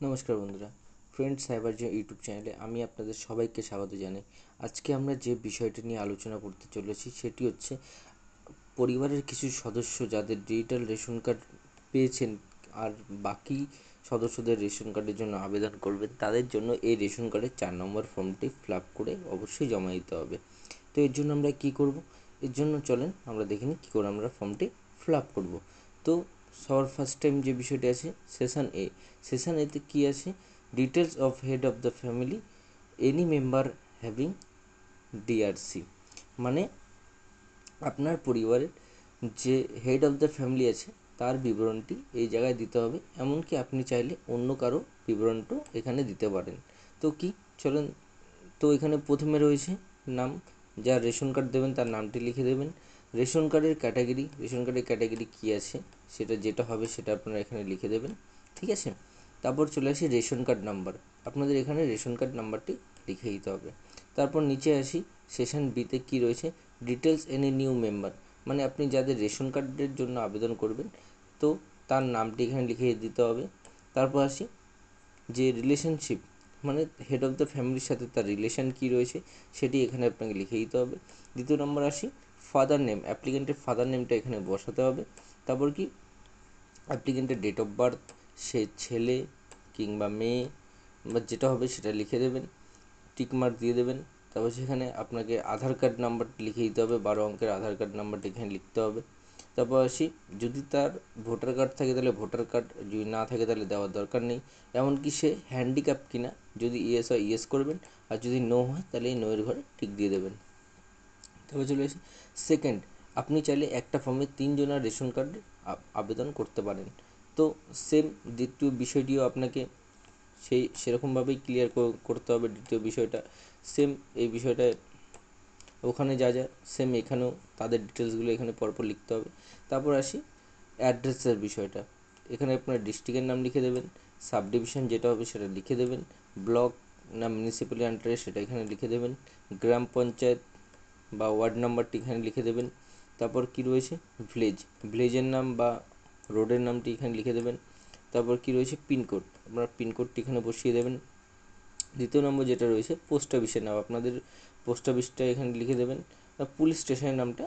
নমস্কার বন্ধুরা, friends cyber যে ইউটিউব চ্যানেলে আমি আপনাদের সবাইকে স্বাগত জানাই। আজকে আমরা যে বিষয়টি নিয়ে আলোচনা করতে চলেছি সেটি হচ্ছে পরিবারের কিছু সদস্য যাদের ডিজিটাল রেশন কার্ড পেয়েছেন আর বাকি সদস্যদের রেশন কার্ডের জন্য আবেদন করবেন, তাদের জন্য এই রেশন কার্ডের 4 নম্বর ফর্মটি ফিল আপ করে অবশ্যই জমা দিতে হবে। তো এর জন্য আমরা কি করব? এর জন্য চলেন আমরা দেখে নিই কী করে আমরা ফর্মটি ফিল আপ করবো। তো সবার ফার্স্ট টাইম যে বিষয়টি আছে সেশন এতে কী আছে? Details of head of the family, any member having DRC, মানে আপনার পরিবারের যে হেড অফ দ্য ফ্যামিলি আছে তার বিবরণটি এই জায়গায় দিতে হবে। এমনকি আপনি চাইলে অন্য কারো বিবরণটাও এখানে দিতে পারেন। তো কি, চলেন। তো এখানে প্রথমে রয়েছে নাম, যার রেশন কার্ড দেবেন তার নামটি লিখে দেবেন। রেশন কার্ডের ক্যাটাগরি কী আছে সেটা যেটা হবে সেটা আপনারা এখানে লিখে দেবেন, ঠিক আছে। তারপর চলে আসি রেশন কার্ড নাম্বার, আপনাদের এখানে রেশন কার্ড নাম্বারটি লিখে দিতে হবে। তারপর নিচে আসি, সেশন বিতে কী রয়েছে? ডিটেলস এনি নিউ মেম্বার, মানে আপনি যাদের রেশন কার্ডের জন্য আবেদন করবেন তো তার নামটি এখানে লিখে দিতে হবে। তারপর আসি যে রিলেশনশিপ, মানে হেড অফ দ্য ফ্যামিলির সাথে তার রিলেশন কী রয়েছে সেটি এখানে আপনাকে লিখে দিতে হবে। দ্বিতীয় নম্বর আসি ফাদার নেম, অ্যাপ্লিকেন্টের ফাদার নেমটা এখানে বসাতে হবে। তারপর কি, অ্যাপ্লিকেন্টের ডেট অফ বার্থ, সে ছেলে কিংবা মেয়ে বা যেটা হবে সেটা লিখে দেবেন, টিকমার্ক দিয়ে দেবেন। তারপর সেখানে আপনাকে আধার কার্ড নাম্বারটি লিখে দিতে হবে, 12 অঙ্কের আধার কার্ড নাম্বারটি এখানে লিখতে হবে। তারপর আসি, যদি তার ভোটার কার্ড থাকে তাহলে ভোটার কার্ড, যদি না থাকে তাহলে দেওয়ার দরকার নেই। এমনকি সে হ্যান্ডিক্যাপ কিনা, যদি ইয়েস হয় ইয়েস করবেন, আর যদি নো হয় তাহলে এই নোয়ের ঘরে টিক দিয়ে দেবেন। তারপর চলে আসি সেকেন্ড, আপনি চাইলে একটা ফর্মে 3 জনের রেশন কার্ডে আবেদন করতে পারেন। তো সেম দ্বিতীয় বিষয়টিও আপনাকে সেরকমভাবেই ক্লিয়ার করতে হবে। দ্বিতীয় বিষয়টা সেম, এই বিষয়টা ওখানে যা যা সেম এখানেও তাদের ডিটেলসগুলো এখানে পরপর লিখতে হবে। তারপর আসি অ্যাড্রেসের বিষয়টা, এখানে আপনার ডিস্ট্রিক্টের নাম লিখে দেবেন, সাব ডিভিশন যেটা হবে সেটা লিখে দেবেন, ব্লক না মিউনিসিপ্যালিটি আন্ডারে সেটা এখানে লিখে দেবেন, গ্রাম পঞ্চায়েত বা ওয়ার্ড নাম্বারটি এখানে লিখে দেবেন। তারপর কি রয়েছে ভিলেজের নাম বা রোডের নামটি এখানে লিখে দেবেন। তারপর কি রয়েছে পিনকোড, আপনারা পিনকোডটি এখানে বসিয়ে দেবেন। দ্বিতীয় নম্বর যেটা রয়েছে পোস্ট অফিসের নাম, আপনাদের পোস্ট অফিসটা এখানে লিখে দেবেন, পুলিশ স্টেশনের নামটা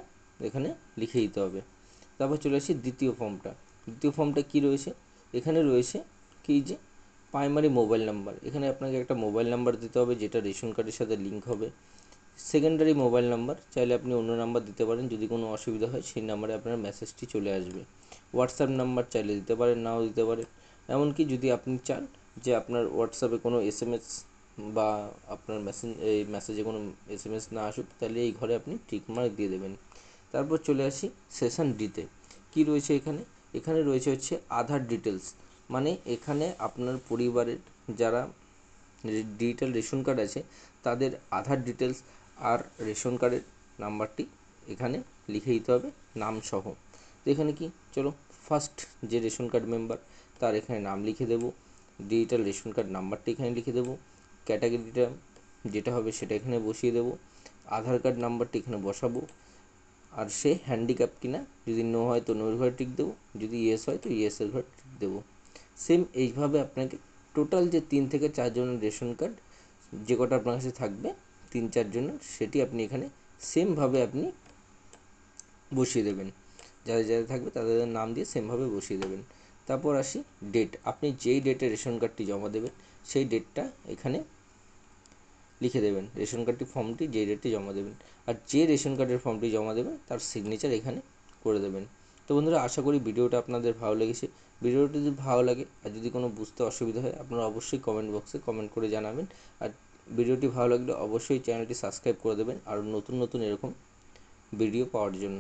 এখানে লিখে দিতে হবে। তারপর চলে আসি দ্বিতীয় ফর্মটা কী রয়েছে? এখানে রয়েছে কি যে প্রাইমারি মোবাইল নাম্বার, এখানে আপনাকে একটা মোবাইল নাম্বার দিতে হবে যেটা রেশন কার্ডের সাথে লিঙ্ক হবে। সেকেন্ডারি মোবাইল নাম্বার, চাইলে আপনি অন্য নাম্বার দিতে পারেন, যদি কোনো অসুবিধা হয় সেই নাম্বারে আপনার মেসেজটি চলে আসবে। হোয়াটসঅ্যাপ নাম্বার চাইলে দিতে পারেন, নাও দিতে পারেন। এমনকি যদি আপনি চান যে আপনার হোয়াটসঅ্যাপে কোনো এসএমএস বা আপনার মেসেজে কোনো এসএমএস না আসুক, তাহলে এই ঘরে আপনি টিকমার্ক দিয়ে দেবেন। তারপর চলে আসি সেশন ডিতে, কী রয়েছে এখানে? এখানে রয়েছে হচ্ছে আধার ডিটেলস, মানে এখানে আপনার পরিবারের যারা ডিজিটাল রেশন কার্ড আছে তাদের আধার ডিটেলস আর রেশন কার্ডের নাম্বারটি এখানে লিখে দিতে হবে নাম সহ। তো এখানে কি, চলো ফার্স্ট যে রেশন কার্ড মেম্বার তার এখানে নাম লিখে দেবো, ডিজিটাল রেশন কার্ড নাম্বারটি এখানে লিখে দেবো, ক্যাটাগরিটা যেটা হবে সেটা এখানে বসিয়ে দেবো, আধার কার্ড নাম্বারটি এখানে বসাবো, আর সে হ্যান্ডিক্যাপ কিনা, যদি নো হয় তো নোর ঘরে টিক দেবো, যদি ইয়েস হয় তো ইয়েসের ঘরে টিক দেবো। সেম এইভাবে আপনাকে টোটাল যে 3 থেকে 4 জনের রেশন কার্ড যে কটা আপনার কাছে থাকবে 3-4 জনের, সেটি আপনি এখানে সেমভাবে আপনি বসিয়ে দেবেন, যাদের যাদের থাকবে তাদের নাম দিয়ে সেমভাবে বসিয়ে দেবেন। তারপর আসি ডেট, আপনি যেই ডেটে রেশন কার্ডটি জমা দেবেন সেই ডেটটা এখানে লিখে দেবেন, রেশন কার্ডটি ফর্মটি যেই ডেটে জমা দেবেন, আর যে রেশন কার্ডের ফর্মটি জমা দেবেন তার সিগনেচার এখানে করে দেবেন। তো বন্ধুরা, আশা করি ভিডিওটা আপনাদের ভালো লেগেছে। ভিডিওটি যদি ভালো লাগে আর যদি কোনো বুঝতে অসুবিধা হয় আপনারা অবশ্যই কমেন্ট বক্সে কমেন্ট করে জানাবেন। আর ভিডিওটি ভালো লাগলে অবশ্যই চ্যানেলটি সাবস্ক্রাইব করে দেবেন আর নতুন নতুন এরকম ভিডিও পাওয়ার জন্য।